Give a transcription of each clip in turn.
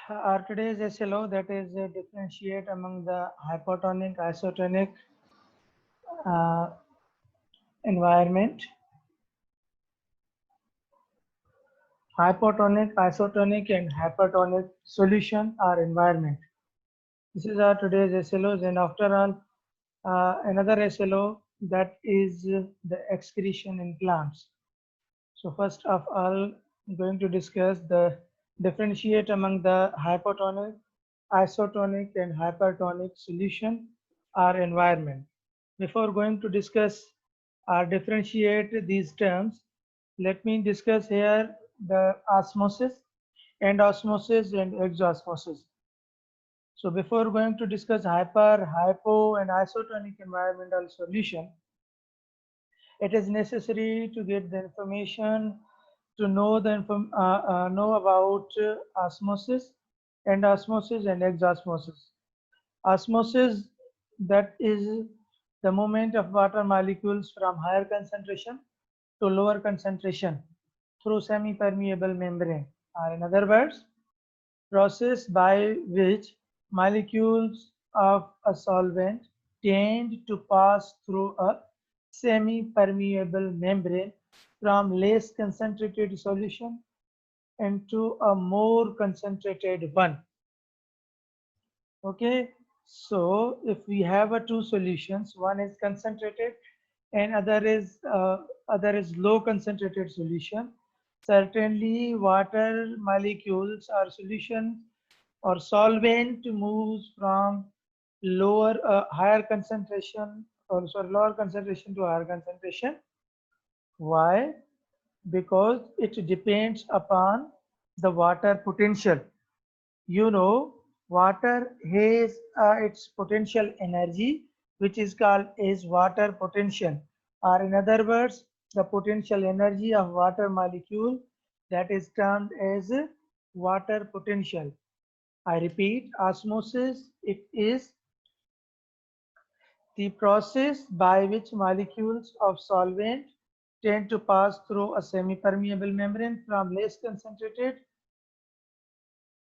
Our today's SLO, that is differentiate among the hypotonic, isotonic uh, environment. Hypotonic, isotonic and hypertonic solution or environment. This is our today's SLOs, and after all, another SLO, that is the excretion in plants. So first of all, I'm going to discuss the differentiate among the hypotonic, isotonic and hypertonic solution or environment. Before going to discuss or differentiate these terms, let me discuss here the osmosis, endosmosis and exosmosis. So before going to discuss hyper, hypo and isotonic environmental solution, it is necessary to get the information to know know about osmosis, endosmosis and exosmosis. Osmosis, that is the movement of water molecules from higher concentration to lower concentration through semi-permeable membrane, or in other words, process by which molecules of a solvent tend to pass through a semi-permeable membrane from less concentrated solution into a more concentrated one. Okay, so if we have a two solutions, one is concentrated and other is low concentrated solution. Certainly, water molecules or solution or solvent moves from higher concentration, or sorry, lower concentration to higher concentration. Why? Because it depends upon the water potential. You know, water has its potential energy, which is called as water potential, or in other words, the potential energy of water molecule, that is termed as water potential. I repeat, osmosis, it is the process by which molecules of solvent tend to pass through a semi-permeable membrane from less concentrated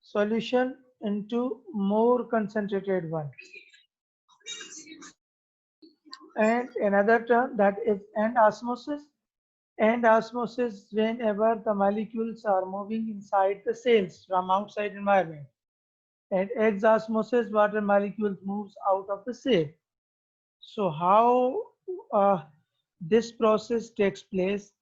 solution into more concentrated one. And another term, that is end osmosis. End osmosis, whenever the molecules are moving inside the cells from outside environment. And exosmosis, water molecules moves out of the cell. So how this process takes place,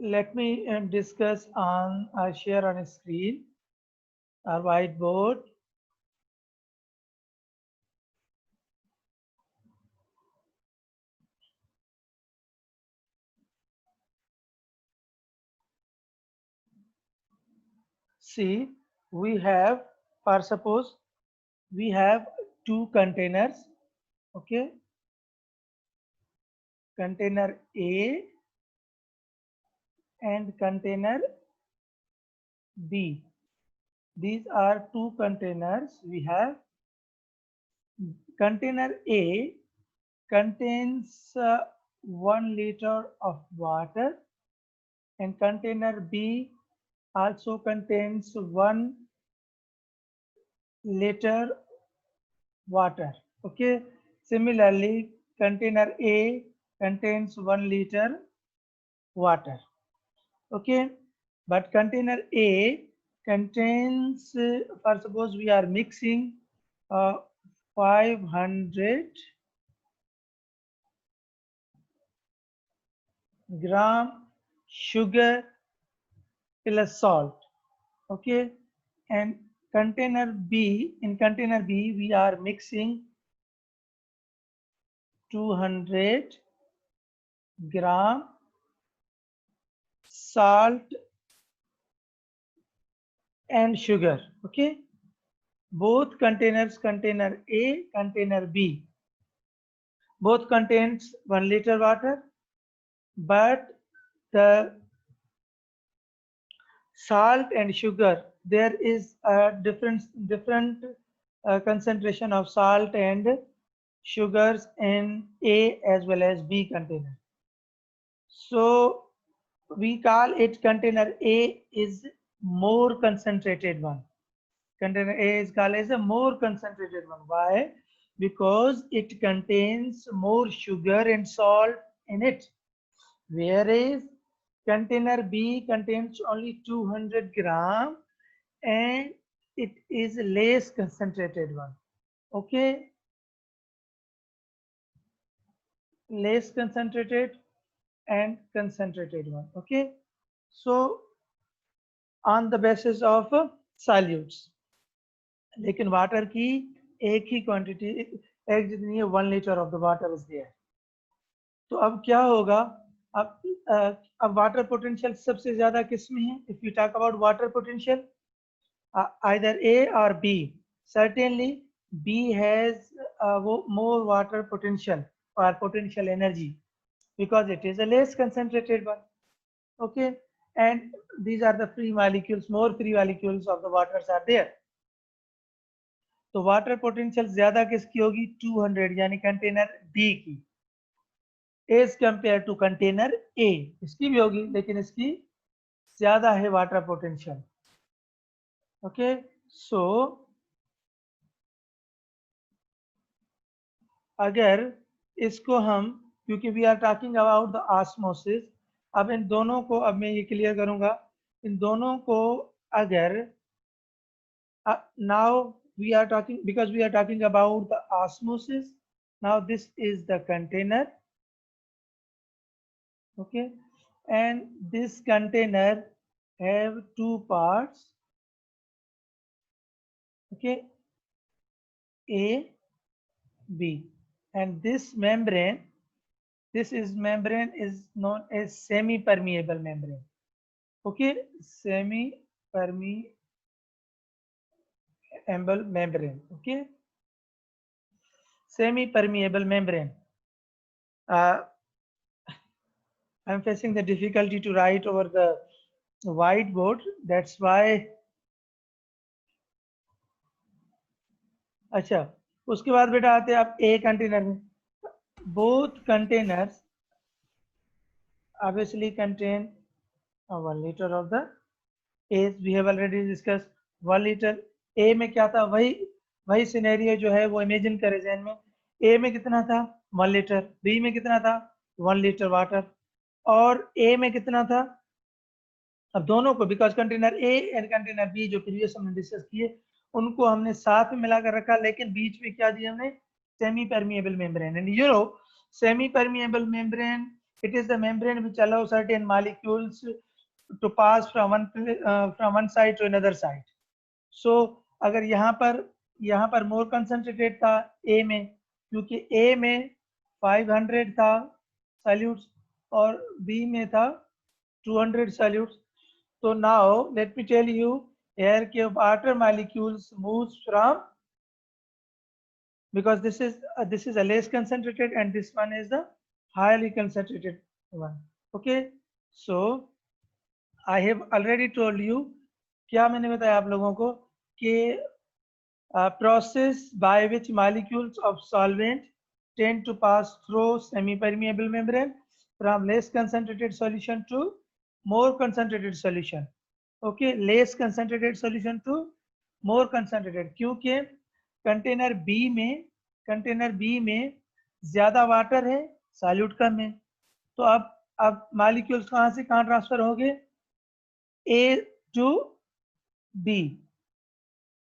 let me discuss on share on a screen or whiteboard. See, we have, for suppose we have two containers. Okay, container A and container B. These are two containers we have. Container A contains 1 liter of water, and container B also contains 1 liter water. Okay. Similarly, container A contains 1 liter water. Okay. But container A contains, for suppose we are mixing 500 gram sugar plus salt. Okay. And in container B, we are mixing 200 gram salt and sugar. Okay. Both containers, container A, container B, both contains 1 liter water, but the salt and sugar, there is a different concentration of salt and sugars in A as well as B container. So we call it container A is more concentrated one. Container A is called as a more concentrated one. Why? Because it contains more sugar and salt in it. Whereas container B contains only 200 gram and it is less concentrated one. Okay, less concentrated and concentrated one. Okay, so on the basis of solutes, लेकिन water की एक ही quantity एक जितनी है 1 litre of the water is there. तो अब क्या होगा, अब वाटर पोटेंशियल सबसे ज्यादा किस में है? If you talk about water potential, either A or B. Certainly B has more water potential or potential energy because it is a less concentrated one. Okay, and these are the free molecules, more free molecules of the waters are there. तो water potential ज्यादा किसकी होगी? 200, यानी container B की, as compare to container A. इसकी भी होगी लेकिन इसकी ज्यादा है वाटर पोटेंशियल. ओके, सो अगर इसको हम, क्योंकि we are talking about the osmosis, अब इन दोनों को, अब मैं ये क्लियर करूंगा, इन दोनों को अगर now we are talking, because we are talking about the osmosis. Now this is the container. Okay, and this container have two parts. Okay, A, B, and this membrane, membrane is known as semi-permeable membrane. Okay, semi-permeable membrane. Okay, semi-permeable membrane. I'm facing the difficulty to write over the whiteboard. That's why. अच्छा, उसके बाद बेटा आते हैं आप a container में. Both containers obviously contain 1 liter of the, as we have already discussed, 1 liter. ए में क्या था? वही सिनेरियो जो है वो इमेजिन करे जहन में. ए में कितना था? 1 लीटर. बी में कितना था? 1 लीटर वाटर. और ए में कितना था? अब दोनों को, because container A and container B जो प्रीवियस हमने डिस्कस किए, उनको हमने साथ में मिलाकर रखा, लेकिन बीच में क्या दिया हमने? Semi permeable membrane. And you know semi permeable membrane, it is the membrane which allows certain molecules to pass from one side to another side. So अगर यहाँ पर more concentrated था A में, क्योंकि A में 500 था solutes और B में था 200 solutes. So now let me tell you here कि water molecules moves from, because this is a less concentrated and this one is the highly concentrated one. Okay, so I have already told you, क्या मैंने बताया आप लोगों को कि process by which molecules of solvent tend to pass through semi-permeable membrane from less concentrated solution to more concentrated solution. Okay, less concentrated solution to more concentrated. क्योंकि container B में ज्यादा वाटर है, सॉल्यूट कम है. तो अब molecules कहां से कहां ट्रांसफर होंगे? A to B.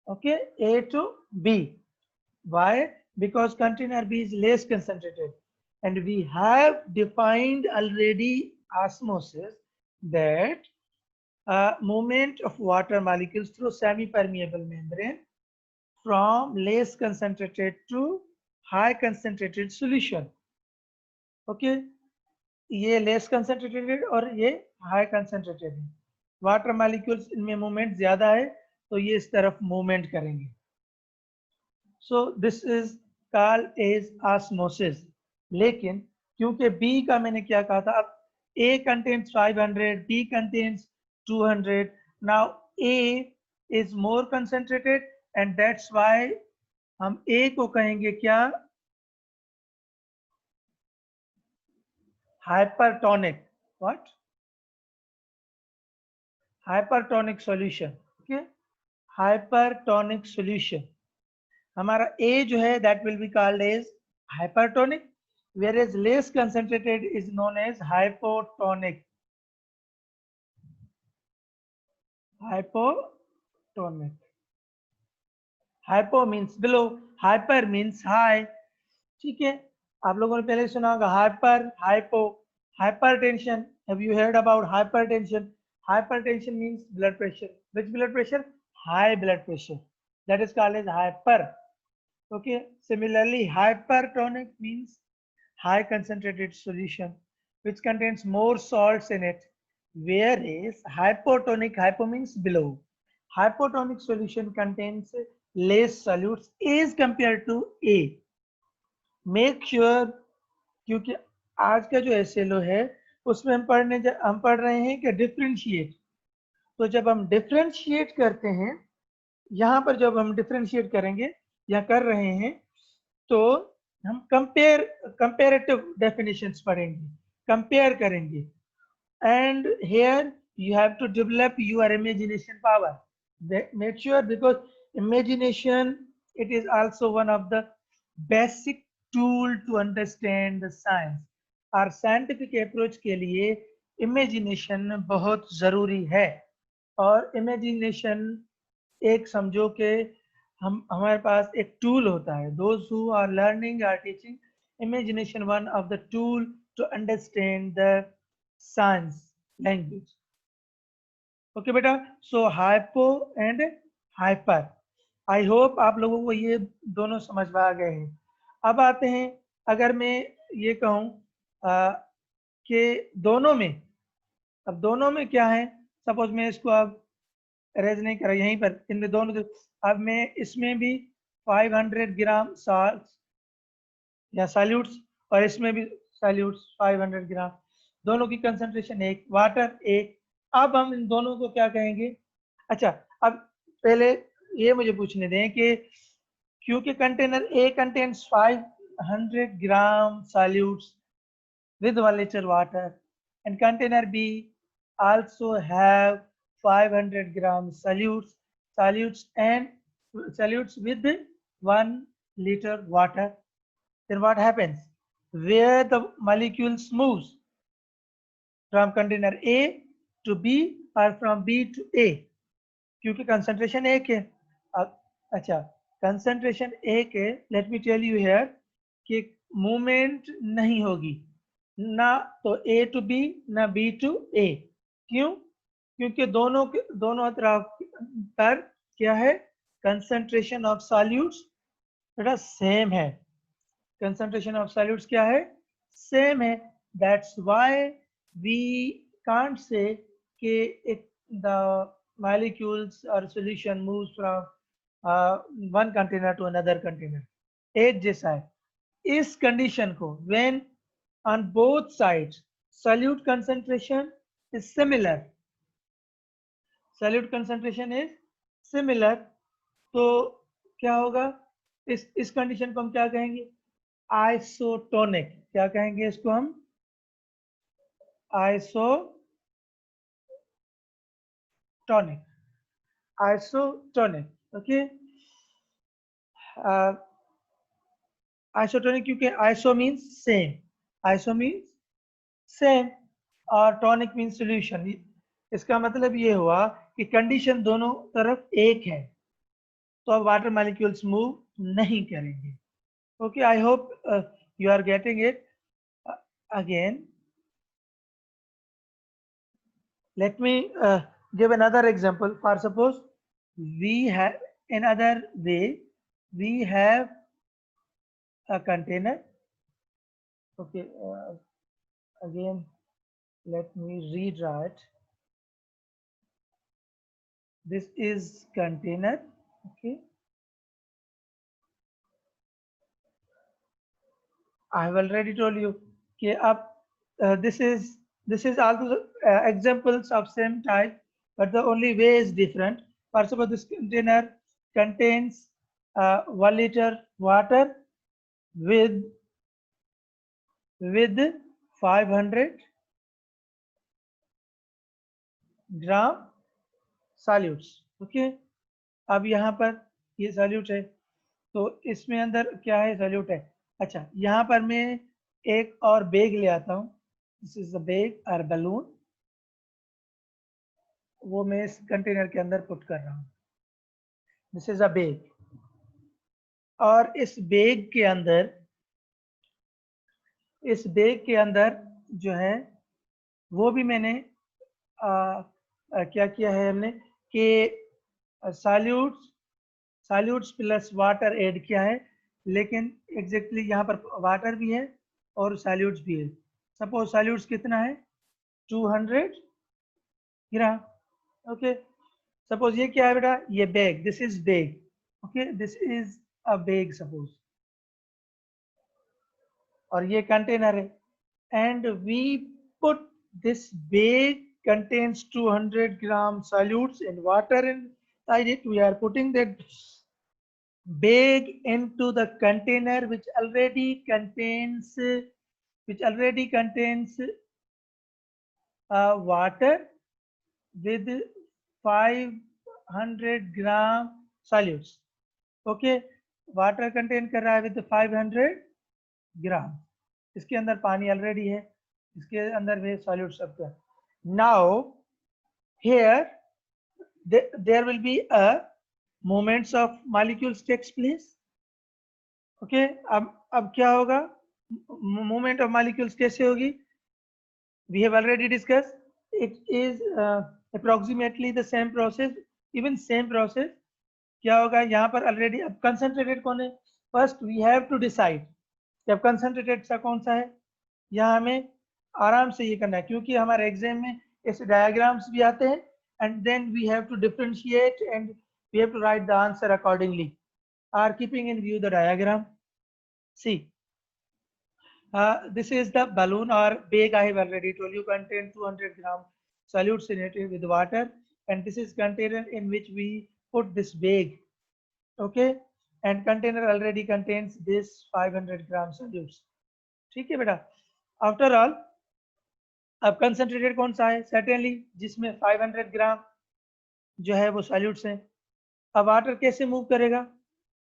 Okay, A to B. Why? Because container B is less concentrated, and we have defined already osmosis, that movement of water molecules through semi-permeable membrane from less concentrated to high concentrated solution. Okay, ये less concentrated है और ये high concentrated है. Water molecules इनमें movement ज्यादा है तो ये इस तरफ मूवमेंट करेंगे. So this is called as osmosis. लेकिन क्योंकि बी का मैंने क्या कहा था, अब A contains 500, B contains 200. Now A is more concentrated and that's why हम ए को कहेंगे क्या? Hypertonic. What? Hypertonic solution, okay, hypertonic solution, हमारा A जो है that will be called as hypertonic, whereas less concentrated is known as hypotonic. Hypotonic. Hypo means below, hyper means high. ठीक है, आप लोगों ने पहले सुना होगा hyper, hypo, hypertension. Have you heard about hypertension? Hypertension means blood pressure. Which blood pressure? High blood pressure. That is called as hyper. Okay. Similarly, hypertonic means high concentrated solution which contains more salts in it. Whereas hypotonic, hypo means below. Hypotonic solution contains less solutes as compared to A. Make sure, क्योंकि आज का जो SLO है उसमें हम पढ़ रहे हैं कि डिफरेंशिएट. तो जब हम डिफरेंशिएट करते हैं, यहाँ पर जब हम डिफरेंशिएट करेंगे या कर रहे हैं, तो हम कंपेरेटिव डेफिनेशंस पढ़ेंगे, कंपेयर करेंगे. And here you have to develop your imagination power. Make sure, because imagination, it is also one of the basic tool to understand the science. और साइंटिफिक अप्रोच के लिए इमेजिनेशन बहुत जरूरी है. और imagination एक समझो के हमारे पास एक टूल होता है. Those who are learning are teaching imagination one of the tool to understand the science language. Okay बेटा, so hypo and hyper. I hope आप लोगों को ये दोनों समझ में आ गए हैं. अब आते हैं, अगर मैं ये कहूँ कि दोनों में, अब दोनों में क्या है, सपोज मैं इसको अब अरेंज नहीं करा यहीं पर, इनमें दोनों, अब मैं इसमें भी 500 ग्राम साल्ट या सॉल्यूट्स और इसमें भी सॉल्यूट्स 500 ग्राम, दोनों की कंसंट्रेशन एक, वाटर एक. अब हम इन दोनों को क्या कहेंगे? अच्छा, अब पहले ये मुझे पूछने दें कि क्योंकि container A contains 500 gram solutes with 1 liter water and container B also have 500 gram solutes with 1 liter water, then what happens? Where the molecules moves from container A to B or from B to A, क्योंकि concentration एक है. अच्छा, concentration एक है, let me tell you here कि movement नहीं होगी, ना तो A to B ना B to A. क्यों? क्योंकि दोनों तरफ पर क्या है, concentration of solutes बेटा सेम है. concentration of solutes क्या है, सेम है. That's why we can't say कि the molecules or solution moves from one container to another container. एक जैसा है. इस कंडीशन को when on both sides solute concentration is similar, solute concentration is similar, तो क्या होगा, इस कंडीशन को हम क्या कहेंगे, आइसोटोनिक. क्या कहेंगे इसको हम, आइसोटोनिक. Isotonic, okay. आइसोटोनिक क्योंकि iso means same, iso means same और टॉनिक मीन्स सॉल्यूशन. इसका मतलब ये हुआ कि कंडीशन दोनों तरफ एक है, तो अब वाटर मॉलिक्यूल्स मूव नहीं करेंगे. Okay, I hope you are getting it. Again let me give another example. For suppose we have another way, we have a container. Okay, again let me rewrite. This is container. Okay, I have already told you कि अब this is also examples of same type, but the only way is different. For suppose this container contains 1 liter water with 500 gram solutes. Okay, अब यहाँ पर ये solute है, तो इसमें अंदर क्या है, सॉल्यूट है। अच्छा, यहाँ पर मैं एक और बैग ले आता हूँ, दिस इज अ बैग और बलून, वो मैं इस कंटेनर के अंदर पुट कर रहा हूँ, दिस इज अ बैग। और इस बैग के अंदर जो है वो भी मैंने क्या किया है हमने कि solutes solutes plus water add किया है, लेकिन एग्जैक्टली यहाँ पर वाटर भी है और सॉल्यूट्स भी है। सपोज सॉल्यूट्स कितना है, 200 ग्राम। ओके, सपोज ये क्या है बेटा, ये bag, this is bag. Okay, this is a bag suppose, और ये कंटेनर है, and we put this bag contains 200 gram solutes in water inside it. We are putting that bag into the container which already contains water with 500 gram solutes. Okay, water contain कर रहा है with 500 gram, इसके अंदर पानी already है, इसके अंदर भी सॉल्यूट सब है। Now here there will be a movements of molecules takes place। Okay, अब क्या होगा, मूवमेंट ऑफ मॉलिक्यूल्स कैसे होगी, we have already discussed, it is approximately the same process, even same process। क्या होगा यहाँ पर ऑलरेडी, अब कंसंट्रेटेड कौन है, first we have to decide अब कंसंट्रेटेड सा कौन सा है। यहाँ हमें आराम से ये करना है, क्योंकि हमारे एग्जाम में ऐसे डायग्राम्स भी आते हैं, and then we have to differentiate and we have to write the answer accordingly, or keeping in view the diagram. See, this is the balloon or bag, I have already told you, contain 200 gram solute saturated with water, and this is container in which we put this bag। Okay, and container already contains this 500 gram solutes। ठीक है बेटा, after all अब concentrated कौन सा है, certainly जिसमें 500 ग्राम जो है वो सॉल्यूट्स हैं। अब वाटर कैसे मूव करेगा,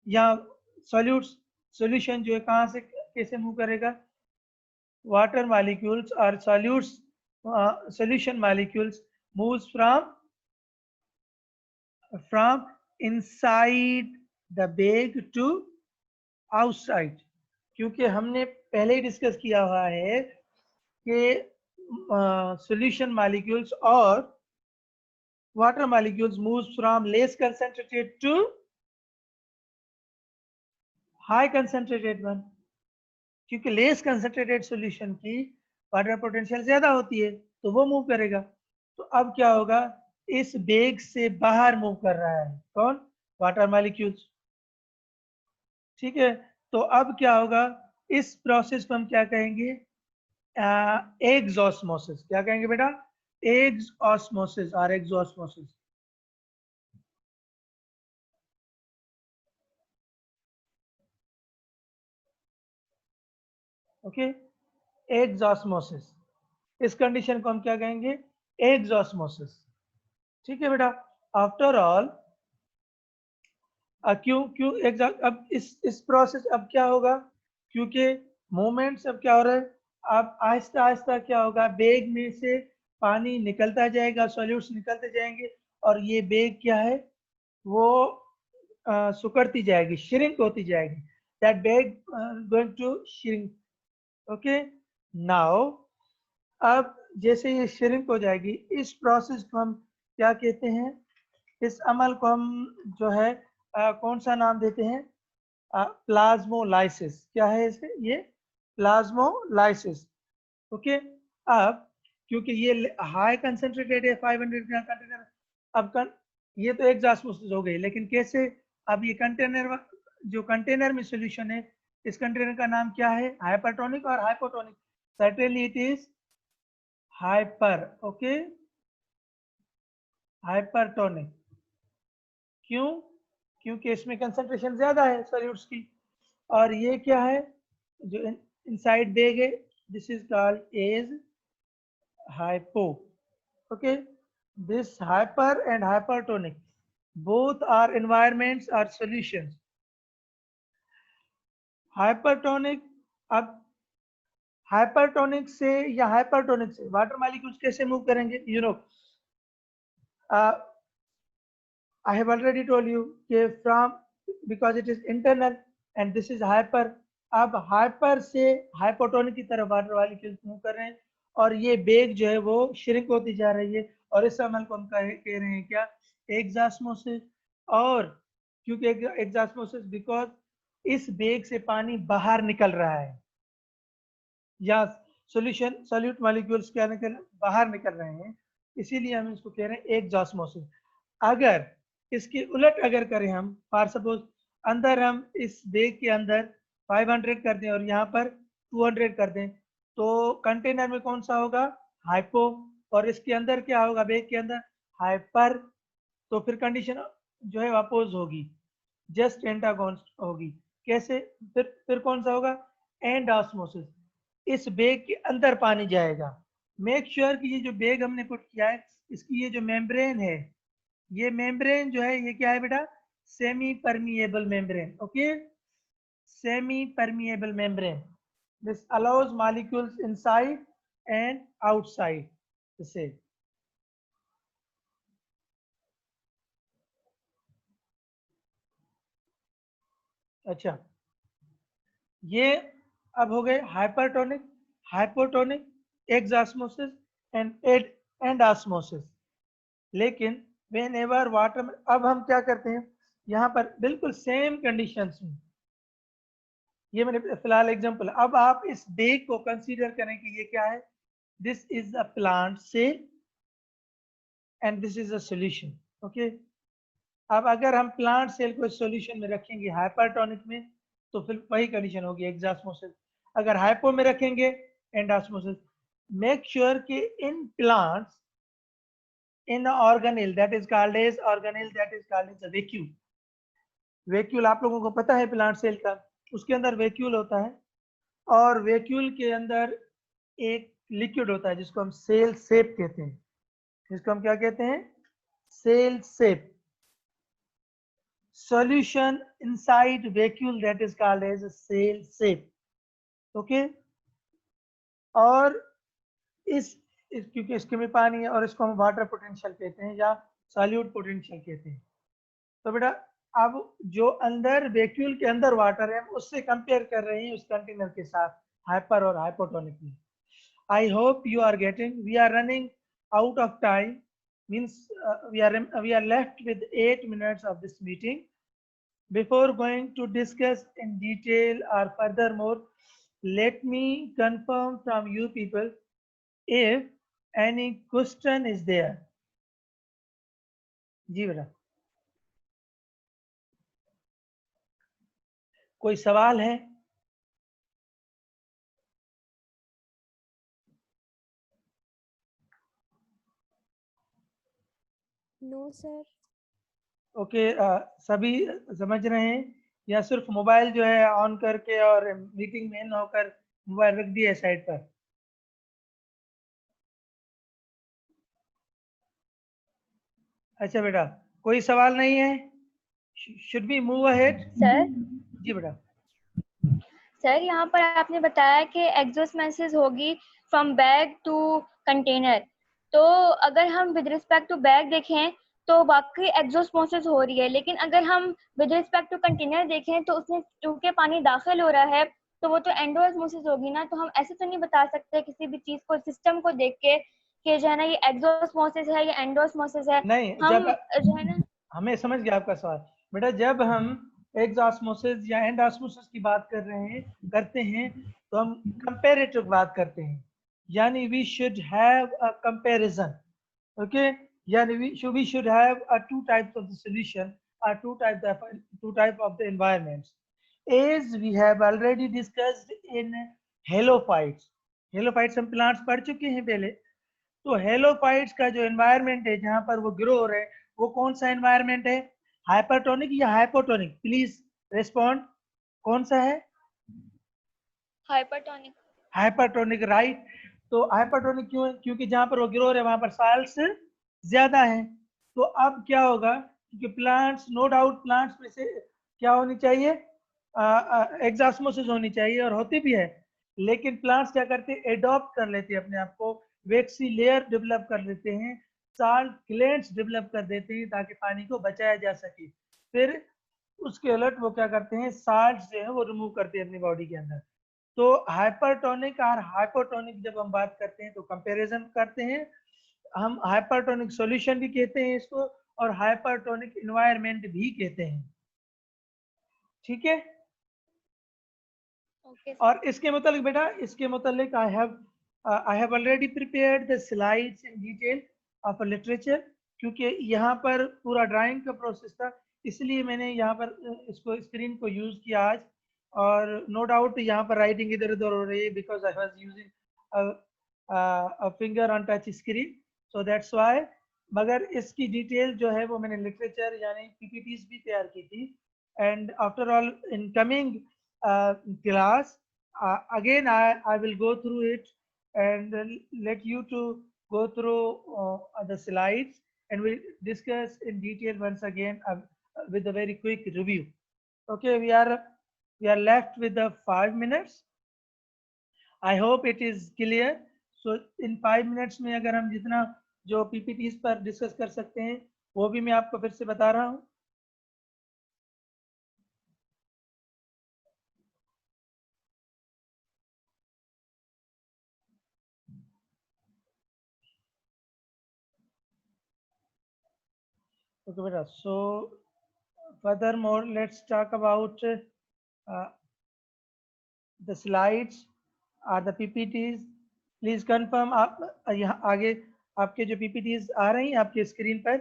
यहाँ सॉल्यूट्स सॉल्यूशन जो है कहाँ से कैसे मूव करेगा, water molecules or solutes solution molecules moves from inside the bag to outside। क्योंकि हमने पहले ही डिस्कस किया हुआ है कि solution molecules or water molecules moves from less concentrated to high concentrated one। क्योंकि लेस कंसंट्रेटेड सॉल्यूशन की वाटर पोटेंशियल ज्यादा होती है, तो वो मूव करेगा। तो अब क्या होगा, इस बेग से बाहर मूव कर रहा है कौन, वाटर मॉलिक्यूल्स। ठीक है, तो अब क्या होगा, इस प्रोसेस को हम क्या कहेंगे, एक्सऑस्मोसिस। क्या कहेंगे बेटा, एक्सऑस्मोसिस और एक्सऑस्मोसिस। ओके, एक्सऑस्मोसिस, इस कंडीशन को हम क्या कहेंगे, एक्सऑस्मोसिस। ठीक है बेटा, आफ्टर ऑल क्यों क्यों एग्जैक्ट, अब इस प्रोसेस अब क्या होगा, क्योंकि मोमेंट्स अब क्या हो रहा है, अब आहिस्ता आहिस्ता क्या होगा, बेग में से पानी निकलता जाएगा, सॉल्यूट्स निकलते जाएंगे, और ये बेग क्या है, वो सुकड़ती जाएगी, श्रिंक होती जाएगी, that bag going to shrink. Okay, now अब जैसे ये श्रिंक हो जाएगी, इस प्रोसेस को हम क्या कहते हैं, इस अमल को हम जो है कौन सा नाम देते हैं, प्लाज्मोलाइसिस। क्या है इसे, ये प्लाज्मोलाइसिस। ओके, अब क्योंकि ये हाई कंसेंट्रेटेड है 500 ग्राम कंटेनर, ये तो एक्सॉस्मोसिस हो गई, लेकिन कैसे, अब ये कंटेनर जो कंटेनर में सॉल्यूशन है, इस कंटेनर का नाम क्या है, हाइपरटोनिक और hypotonic. Certainly it is hyper. Okay, hypertonic. क्यों, क्योंकि इसमें कंसंट्रेशन ज्यादा है सॉल्यूट्स की, और ये क्या है, जो इनसाइड बैग है, this is called as hypo. Okay, this hyper and hypertonic, both are environments or solutions. Hypertonic, अब हाइपरटोनिक से या हाइपरटोनिक से वाटर मॉलिक्यूल्स कैसे मूव करेंगे? You know, I have already told you कि from because it is internal and this is hyper. अब hyper से hypotonic की तरफ वाटर मॉलिक्यूल्स मूव कर रहे हैं और ये बेग जो है वो श्रिंक होती जा रही है और इस अमल को हम कह रहे हैं क्या? एक्सास्मोसिस. और क्योंकि एक्सास्मोसिस बिकॉज इस बेग से पानी बाहर निकल रहा है या सॉल्यूशन सॉल्यूट मॉलिक्यूल्स क्या बाहर निकल रहे हैं, इसीलिए हम इसको कह रहे हैं एक्सास्मोसिस. अगर इसके उलट अगर करें हम, फॉर सपोज अंदर हम इस बेग के अंदर 500 कर दें और यहाँ पर 200 कर दें, तो कंटेनर में कौन सा होगा? हाइपो. और इसके अंदर क्या होगा? बेग के अंदर हाइपर. तो फिर कंडीशन जो है अपोज होगी, जस्ट एंटागोनिस्ट होगी. कैसे? फिर कौन सा होगा? And osmosis. इस बेग के अंदर पानी जाएगा. मेक श्योर कि ये जो बेग हमने पुट किया है इसकी ये जो मेम्ब्रेन है, ये मेम्ब्रेन जो है ये क्या है बेटा? Semi permeable membrane. Okay, semi permeable membrane. This allows molecules inside and outside. जैसे अच्छा, ये अब हो गए हाइपरटोनिक, हाइपोटोनिक, एक्सास्मोसिस एंड ऑस्मोसिस. लेकिन वेन एवर वाटर, अब हम क्या करते हैं यहाँ पर बिल्कुल सेम कंडीशंस में, ये मैंने फिलहाल एग्जांपल. अब आप इस बेग को कंसीडर करें कि ये क्या है? This is a plant cell and this is a solution. Okay, अब अगर हम प्लांट सेल को इस सॉल्यूशन में रखेंगे हाइपरटोनिक में, तो फिर वही कंडीशन होगी एक्सास्मोसिस. अगर हाइपो में रखेंगे एंडोस्मोसिस. मेक श्योर कि in plants in organelle that is called as organelle that is called as a vacuole. Vacuole आप लोगों को पता है प्लांट सेल का, उसके अंदर वैक्यूल होता है और वैक्यूल के अंदर एक लिक्विड होता है जिसको हम सेल सेप कहते हैं. जिसको हम क्या कहते हैं? Cell shape. solution inside vacuole that is called as a cell shape. Okay, और क्योंकि इसके में पानी है और इसको हम वाटर पोटेंशियल कहते हैं या सॉल्यूट पोटेंशियल कहते हैं. तो बेटा अब जो अंदर वैक्यूल के अंदर वाटर है उससे कंपेयर कर रहे हैं उस कंटेनर के साथ हाइपर और हाइपोटोनिक में. I hope you are getting. We are running out of time, means we are left with 8 minutes of this meeting. Before going to discuss in detail or furthermore, let me confirm from you people if any question is there. जी बेटा, कोई सवाल है? No sir. Okay, सभी समझ रहे हैं या सिर्फ मोबाइल जो है ऑन करके और मीटिंग में इन होकर मोबाइल रख दिया साइड पर? अच्छा बेटा, कोई सवाल नहीं है? Should be move ahead? Sir, जी बेटा. सर यहाँ पर आपने बताया कि एक्सोस्मोसिस होगी फ्रॉम बैग टू कंटेनर. तो अगर हम विद रिस्पेक्ट टू बैग देखें तो वाकई एक्सोस्मोसिस हो रही है, लेकिन अगर हम विद रिस्पेक्ट टू कंटेनर देखें तो उसमें चूंकि पानी दाखिल हो रहा है तो वो तो एंडोस्मोसिस होगी ना. तो हम ऐसे तो नहीं बता सकते किसी भी चीज को सिस्टम को देख के कि जो है ना ये एक्सोस्मोसिस है या एंडोस्मोसिस है. नहीं, हम जब जो है ना, हमें समझ गया आपका सवाल बेटा. जब हम एक्सॉस्मोसिस या एंडोस्मोसिस की बात करते हैं तो हम कंपैरेटिव बात करते हैं, यानी we should have a comparison. Okay, यानी we should have two types of the solution or two type of the environments, as we have already discussed in halophytes. Halophytes हम प्लांट्स पढ़ चुके हैं पहले. तो हेलोफाइट्स का जो एनवायरनमेंट है जहां पर वो ग्रो हो रहे हैं वो कौन सा एनवायरनमेंट है? हाइपरटोनिक या हाइपोटोनिक? Please respond. कौन सा है? हाइपरटोनिक. Hypertonic, right. तो हाइपरटोनिक क्यों है? क्योंकि जहां पर वो ग्रो हो रहे हैं वहां पर सॉल्ट्स ज्यादा है। तो अब क्या होगा, क्योंकि प्लांट्स, नो डाउट प्लांट्स में से क्या होनी चाहिए, एग्जास्मोसिस होनी चाहिए और होती भी है, लेकिन प्लांट्स क्या करते हैं, एडॉप्ट कर लेते हैं अपने आप को, वेक्सी लेयर डेवलप कर लेते हैं, साल्ट ग्लैंड्स डेवलप कर देते हैं ताकि पानी को बचाया जा सके। फिर उसके उलट वो क्या करते हैं, साल्ट जो है वो रिमूव करते हैं अपनी बॉडी के अंदर। तो हाइपरटोनिक और हाइपोटोनिक जब हम बात करते हैं तो कंपैरिजन करते हैं, हम हाइपरटोनिक सॉल्यूशन भी कहते हैं इसको और हाइपरटोनिक एनवायरनमेंट भी कहते हैं। ठीक है। ओके और इसके मतलब बेटा, इसके मतलब I have already prepared the slides in detail of a literature, क्योंकि यहाँ पर पूरा ड्राइंग का प्रोसेस था, इसलिए मैंने यहाँ पर इसको स्क्रीन को यूज किया आज। और नो डाउट यहाँ पर राइटिंग इधर उधर हो रही है, because I was using a finger on touch screen, so that's why। मगर इसकी डिटेल जो है वो मैंने लिटरेचर यानी पीपीटीज भी तैयार की थी। And after all in coming class again I will go through it and let you to go through the slides, and we'll discuss in detail once again with a very quick review. Okay, we are left with the 5 minutes. I hope it is clear. So in 5 minutes में अगर हम जितना जो PPTs पर discuss कर सकते हैं वो भी मैं आपको फिर से बता रहा हूँ। Okay, beta. So furthermore, let's talk about the slides or the PPTs. Please confirm आप यहाँ आगे आपके जो PPTs आ रही हैं आपके स्क्रीन पर।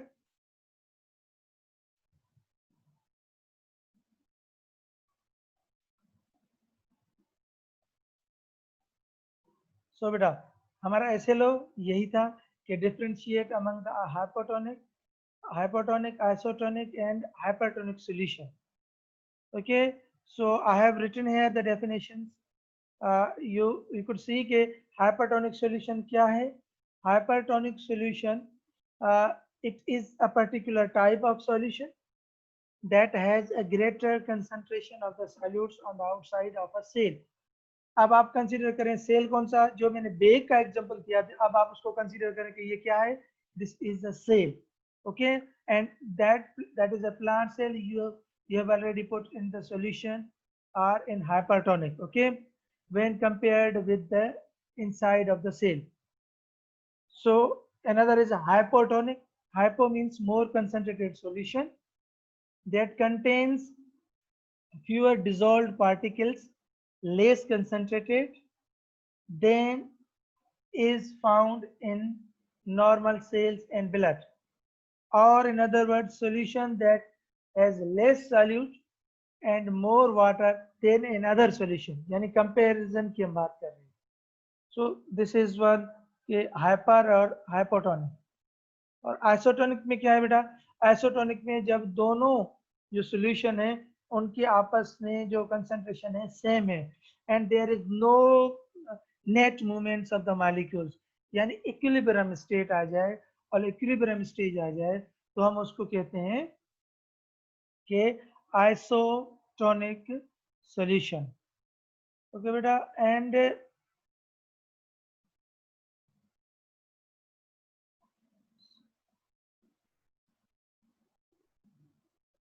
सो बेटा हमारा SLO यही था कि differentiate among the hypotonic, isotonic and hypertonic solution. Okay, so I have written here the definitions. You could see कि hypertonic solution क्या है। Hypertonic solution, it is a particular type of solution that has a greater concentration of the solutes on the outside of a cell. अब आप consider करें cell कौन सा, जो मैंने बेग का एग्जांपल किया था, अब आप उसको कंसीडर करें कि ये क्या है, this is a cell. okay, and that is a plant cell you have already put in the solution or in hypertonic, okay, when compared with the inside of the cell. So another is a hypotonic. Hypo means more concentrated solution that contains fewer dissolved particles, less concentrated than is found in normal cells and blood, or in other words solution that has less solute and more water than another solution, यानी comparison की हम बात कर रहे हैं। So this is one के hyper और hypotonic. और आइसोटोनिक में क्या है बेटा, आइसोटोनिक में जब दोनों जो सॉल्यूशन है उनकी आपस में जो कंसंट्रेशन है सेम है and there is no net movements of the molecules, यानी इक्विलिब्रियम स्टेट आ जाए और इक्विलिब्रियम स्टेज आ जाए तो हम उसको कहते हैं कि आइसोटोनिक सॉल्यूशन। ओके बेटा, एंड